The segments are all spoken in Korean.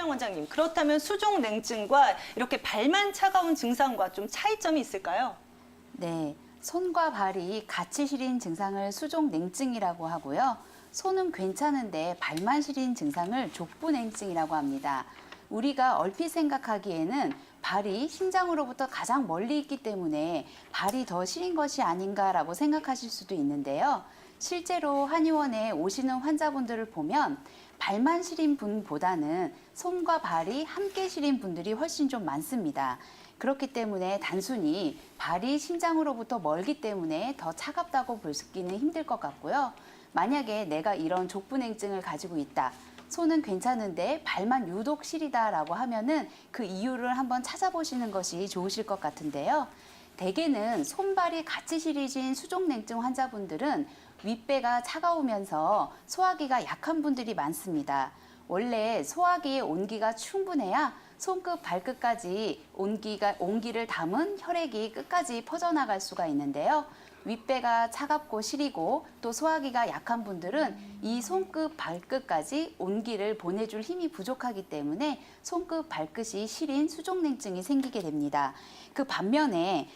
최강 원장님, 그렇다면 수족냉증과 이렇게 발만 차가운 증상과 좀 차이점이 있을까요? 네, 손과 발이 같이 시린 증상을 수족냉증이라고 하고요. 손은 괜찮은데 발만 시린 증상을 족부냉증이라고 합니다. 우리가 얼핏 생각하기에는 발이 심장으로부터 가장 멀리 있기 때문에 발이 더 시린 것이 아닌가라고 생각하실 수도 있는데요. 실제로 한의원에 오시는 환자분들을 보면 발만 시린 분보다는 손과 발이 함께 시린 분들이 훨씬 좀 많습니다. 그렇기 때문에 단순히 발이 심장으로부터 멀기 때문에 더 차갑다고 보기는 힘들 것 같고요. 만약에 내가 이런 족부냉증을 가지고 있다. 손은 괜찮은데 발만 유독 시리다라고 하면은 그 이유를 한번 찾아보시는 것이 좋으실 것 같은데요. 대개는 손발이 같이 시리신 수족냉증 환자분들은 윗배가 차가우면서 소화기가 약한 분들이 많습니다. 원래 소화기의 온기가 충분해야 손끝 발끝까지 온기를 담은 혈액이 끝까지 퍼져나갈 수가 있는데요. 윗배가 차갑고 시리고 또 소화기가 약한 분들은 이 손끝 발끝까지 온기를 보내줄 힘이 부족하기 때문에 손끝 발끝이 시린 수족냉증이 생기게 됩니다. 그 반면에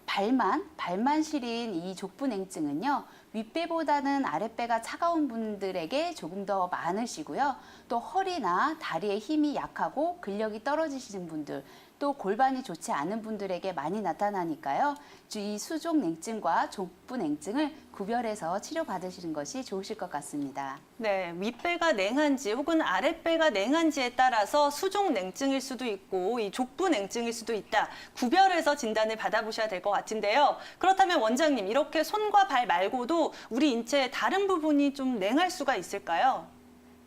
발만 시린 이 족부냉증은요. 윗배보다는 아랫배가 차가운 분들에게 조금 더 많으시고요. 또 허리나 다리에 힘이 약하고 근력이 떨어지시는 분들, 또 골반이 좋지 않은 분들에게 많이 나타나니까요. 이 수족냉증과 족부냉증을 구별해서 치료받으시는 것이 좋으실 것 같습니다. 네, 윗배가 냉한지 혹은 아랫배가 냉한지에 따라서 수족냉증일 수도 있고 이 족부냉증일 수도 있다. 구별해서 진단을 받아보셔야 될 것 같은데요. 그렇다면 원장님, 이렇게 손과 발 말고도 우리 인체의 다른 부분이 좀 냉할 수가 있을까요?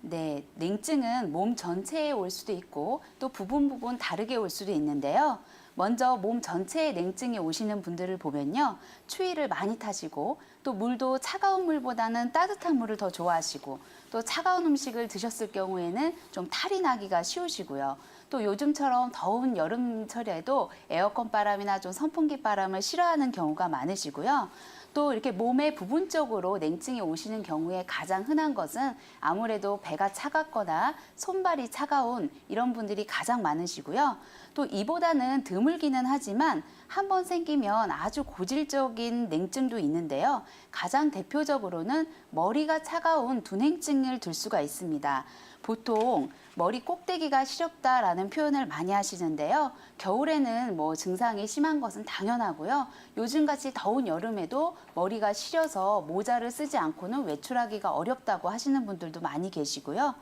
네, 냉증은 몸 전체에 올 수도 있고 또 부분 다르게 올 수도 있는데요. 먼저 몸 전체에 냉증이 오시는 분들을 보면요. 추위를 많이 타시고 또 물도 차가운 물보다는 따뜻한 물을 더 좋아하시고 또 차가운 음식을 드셨을 경우에는 좀 탈이 나기가 쉬우시고요. 또 요즘처럼 더운 여름철에도 에어컨 바람이나 좀 선풍기 바람을 싫어하는 경우가 많으시고요. 또 이렇게 몸의 부분적으로 냉증이 오시는 경우에 가장 흔한 것은 아무래도 배가 차갑거나 손발이 차가운 이런 분들이 가장 많으시고요. 또 이보다는 드물기는 하지만 한 번 생기면 아주 고질적인 냉증도 있는데요. 가장 대표적으로는 머리가 차가운 두냉증을 들 수가 있습니다. 보통 머리 꼭대기가 시렵다라는 표현을 많이 하시는데요. 겨울에는 증상이 심한 것은 당연하고요. 요즘같이 더운 여름에도 머리가 시려서 모자를 쓰지 않고는 외출하기가 어렵다고 하시는 분들도 많이 계시고요.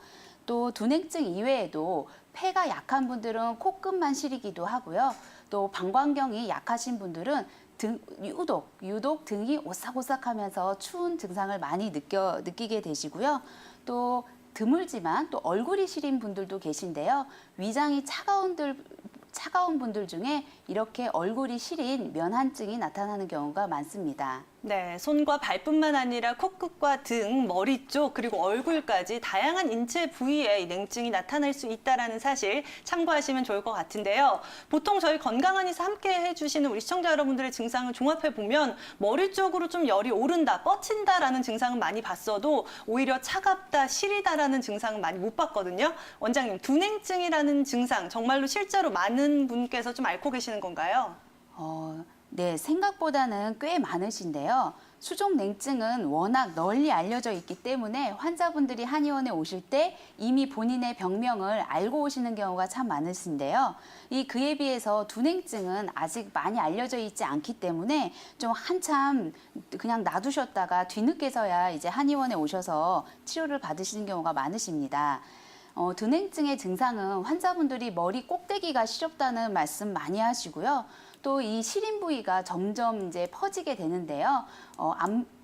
또 두냉증 이외에도 폐가 약한 분들은 코끝만 시리기도 하고요. 또 방광경이 약하신 분들은 유독 등이 오싹오싹하면서 추운 증상을 많이 느끼게 되시고요. 또 드물지만 또 얼굴이 시린 분들도 계신데요. 위장이 차가운 분들 중에 이렇게 얼굴이 시린 면한증이 나타나는 경우가 많습니다. 네, 손과 발뿐만 아니라 코끝과 등, 머리 쪽, 그리고 얼굴까지 다양한 인체 부위에 이 냉증이 나타날 수 있다는 사실 참고하시면 좋을 것 같은데요. 보통 저희 건강한 의사 함께 해주시는 우리 시청자 여러분들의 증상을 종합해보면 머리 쪽으로 좀 열이 오른다, 뻗친다라는 증상은 많이 봤어도 오히려 차갑다, 시리다라는 증상은 많이 못 봤거든요. 원장님, 두냉증이라는 증상 정말로 실제로 많은 분께서 좀 앓고 계시는 건가요? 네, 생각보다는 꽤 많으신데요. 수족냉증은 워낙 널리 알려져 있기 때문에 환자분들이 한의원에 오실 때 이미 본인의 병명을 알고 오시는 경우가 참 많으신데요. 그에 비해서 두냉증은 아직 많이 알려져 있지 않기 때문에 좀 한참 그냥 놔두셨다가 뒤늦게서야 이제 한의원에 오셔서 치료를 받으시는 경우가 많으십니다. 두냉증의 증상은 환자분들이 머리 꼭대기가 시렵다는 말씀 많이 하시고요. 또 이 시린 부위가 점점 이제 퍼지게 되는데요.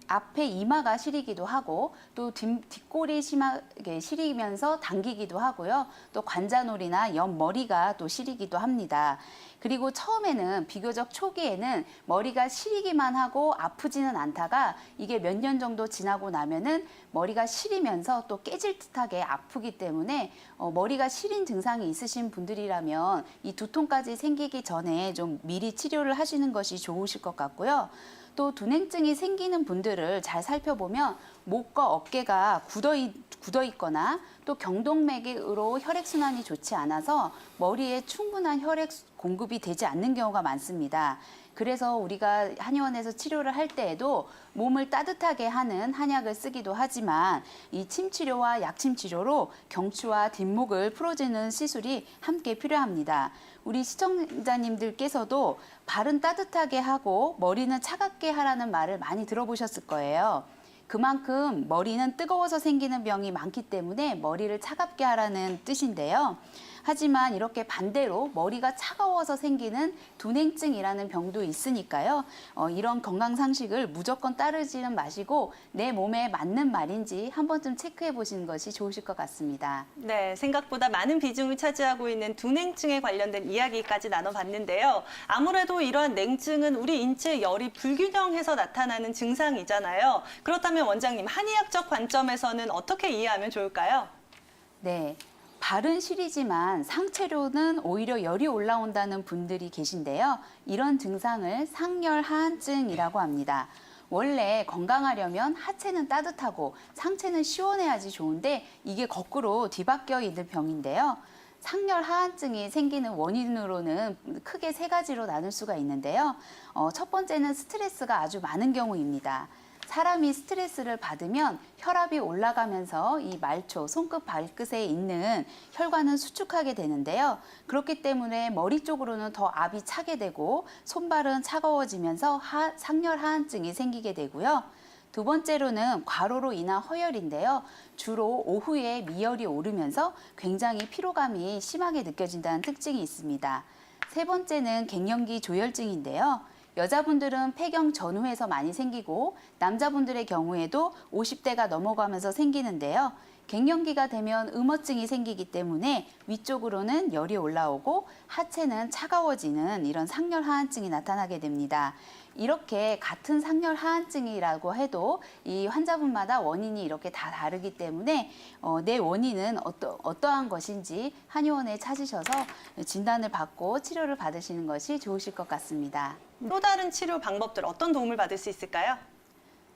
앞에 이마가 시리기도 하고 또 뒷골이 심하게 시리면서 당기기도 하고요. 또 관자놀이나 옆머리가 또 시리기도 합니다. 그리고 처음에는 비교적 초기에는 머리가 시리기만 하고 아프지는 않다가 이게 몇 년 정도 지나고 나면은 머리가 시리면서 또 깨질 듯하게 아프기 때문에 머리가 시린 증상이 있으신 분들이라면 이 두통까지 생기기 전에 좀 미리 치료를 하시는 것이 좋으실 것 같고요. 또 두냉증이 생기는 분들을 잘 살펴보면 목과 어깨가 굳어 있거나 또 경동맥으로 혈액순환이 좋지 않아서 머리에 충분한 혈액 공급이 되지 않는 경우가 많습니다. 그래서 우리가 한의원에서 치료를 할 때에도 몸을 따뜻하게 하는 한약을 쓰기도 하지만 이 침치료와 약침치료로 경추와 뒷목을 풀어주는 시술이 함께 필요합니다. 우리 시청자님들께서도 발은 따뜻하게 하고 머리는 차갑게 하라는 말을 많이 들어보셨을 거예요. 그만큼 머리는 뜨거워서 생기는 병이 많기 때문에 머리를 차갑게 하라는 뜻인데요. 하지만 이렇게 반대로 머리가 차가워서 생기는 둔행증이라는 병도 있으니까요. 이런 건강 상식을 무조건 따르지는 마시고 내 몸에 맞는 말인지 한 번쯤 체크해 보시는 것이 좋으실 것 같습니다. 네, 생각보다 많은 비중을 차지하고 있는 둔행증에 관련된 이야기까지 나눠봤는데요. 아무래도 이러한 냉증은 우리 인체 열이 불균형해서 나타나는 증상이잖아요. 그렇다면 원장님, 한의학적 관점에서는 어떻게 이해하면 좋을까요? 네. 발은 시리지만 상체로는 오히려 열이 올라온다는 분들이 계신데요. 이런 증상을 상열하한증이라고 합니다. 원래 건강하려면 하체는 따뜻하고 상체는 시원해야지 좋은데 이게 거꾸로 뒤바뀌어 있는 병인데요. 상열하한증이 생기는 원인으로는 크게 세 가지로 나눌 수가 있는데요. 첫 번째는 스트레스가 아주 많은 경우입니다. 사람이 스트레스를 받으면 혈압이 올라가면서 이 말초, 손끝, 발끝에 있는 혈관은 수축하게 되는데요. 그렇기 때문에 머리 쪽으로는 더 압이 차게 되고 손발은 차가워지면서 상열하한증이 생기게 되고요. 두 번째로는 과로로 인한 허열인데요. 주로 오후에 미열이 오르면서 굉장히 피로감이 심하게 느껴진다는 특징이 있습니다. 세 번째는 갱년기 조혈증인데요. 여자분들은 폐경 전후에서 많이 생기고 남자분들의 경우에도 50대가 넘어가면서 생기는데요. 갱년기가 되면 음어증이 생기기 때문에 위쪽으로는 열이 올라오고 하체는 차가워지는 이런 상열하한증이 나타나게 됩니다. 이렇게 같은 상열하한증이라고 해도 이 환자분마다 원인이 이렇게 다 다르기 때문에 내 원인은 어떠한 것인지 한의원에 찾으셔서 진단을 받고 치료를 받으시는 것이 좋으실 것 같습니다. 또 다른 치료 방법들 어떤 도움을 받을 수 있을까요?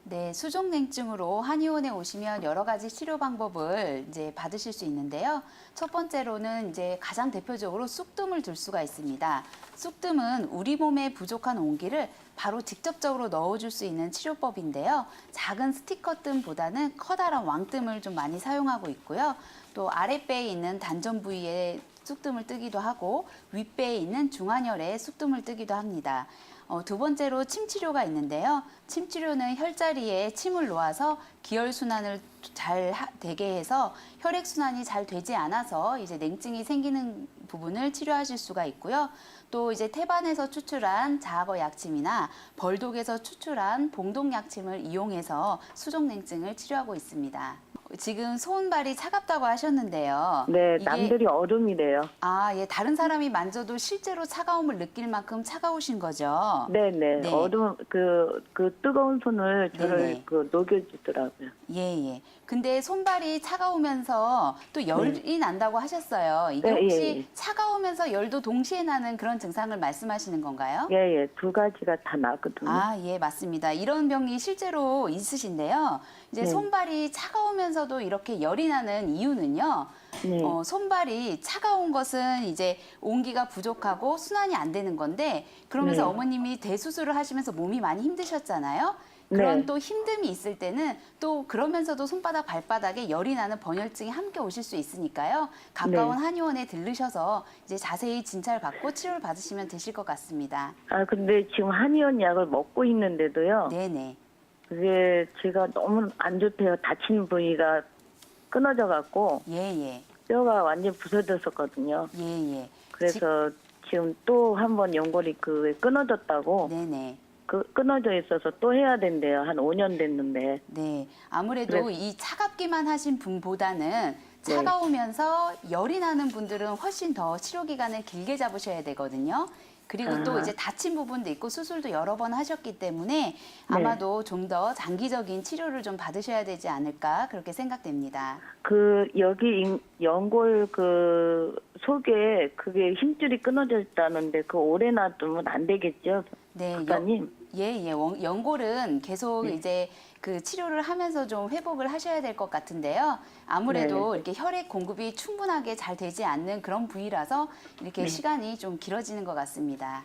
네, 수족냉증으로 한의원에 오시면 여러 가지 치료 방법을 이제 받으실 수 있는데요. 첫 번째로는 이제 가장 대표적으로 쑥뜸을 둘 수가 있습니다. 쑥뜸은 우리 몸에 부족한 온기를 바로 직접적으로 넣어줄 수 있는 치료법인데요. 작은 스티커뜸보다는 커다란 왕뜸을 좀 많이 사용하고 있고요. 또 아랫배에 있는 단전 부위에 쑥뜸을 뜨기도 하고 윗배에 있는 중환혈에 쑥뜸을 뜨기도 합니다. 두 번째로 침치료가 있는데요. 침치료는 혈자리에 침을 놓아서 기혈순환을 잘 되게 해서 혈액순환이 잘 되지 않아서 이제 냉증이 생기는 부분을 치료하실 수가 있고요. 또 이제 태반에서 추출한 자악어 약침이나 벌독에서 추출한 봉독 약침을 이용해서 수족냉증을 치료하고 있습니다. 지금 손발이 차갑다고 하셨는데요. 네, 이게 남들이 얼음이래요. 예, 다른 사람이 만져도 실제로 차가움을 느낄 만큼 차가우신 거죠? 네네. 네. 얼음, 그 뜨거운 손을 저를 네네. 녹여주더라고요. 예. 근데 손발이 차가우면서 또 열이 난다고 하셨어요. 이게 네, 혹시 예, 예. 차가우면서 열도 동시에 나는 그런 증상을 말씀하시는 건가요? 예, 두 가지가 다 나거든요. 예, 맞습니다. 이런 병이 실제로 있으신데요. 이제 네. 손발이 차가우면서도 이렇게 열이 나는 이유는요. 네. 손발이 차가운 것은 이제 온기가 부족하고 순환이 안 되는 건데 그러면서 네. 어머님이 대수술을 하시면서 몸이 많이 힘드셨잖아요. 그런 네. 또 힘듦이 있을 때는 또 그러면서도 손바닥, 발바닥에 열이 나는 번혈증이 함께 오실 수 있으니까요. 가까운 네. 한의원에 들르셔서 이제 자세히 진찰 받고 치료를 받으시면 되실 것 같습니다. 근데 지금 한의원 약을 먹고 있는데도요. 네네. 그게 제가 너무 안 좋대요. 다친 부위가 끊어져갖고 예. 뼈가 완전 부서졌었거든요. 예. 그래서 지금 또 한 번 연골이 끊어졌다고. 네네. 끊어져 있어서 또 해야 된대요. 한 5년 됐는데. 네. 아무래도 이 차갑기만 하신 분보다는 차가우면서 열이 나는 분들은 훨씬 더 치료 기간을 길게 잡으셔야 되거든요. 그리고 또 이제 다친 부분도 있고 수술도 여러 번 하셨기 때문에 아마도 좀 더 장기적인 치료를 좀 받으셔야 되지 않을까 그렇게 생각됩니다. 여기 연골 속에 그게 힘줄이 끊어져 있다는데 오래 놔두면 안 되겠죠? 네, 박사님? 예. 연골은 계속 네. 이제 그 치료를 하면서 좀 회복을 하셔야 될 것 같은데요. 아무래도 네. 이렇게 혈액 공급이 충분하게 잘 되지 않는 그런 부위라서 이렇게 네. 시간이 좀 길어지는 것 같습니다.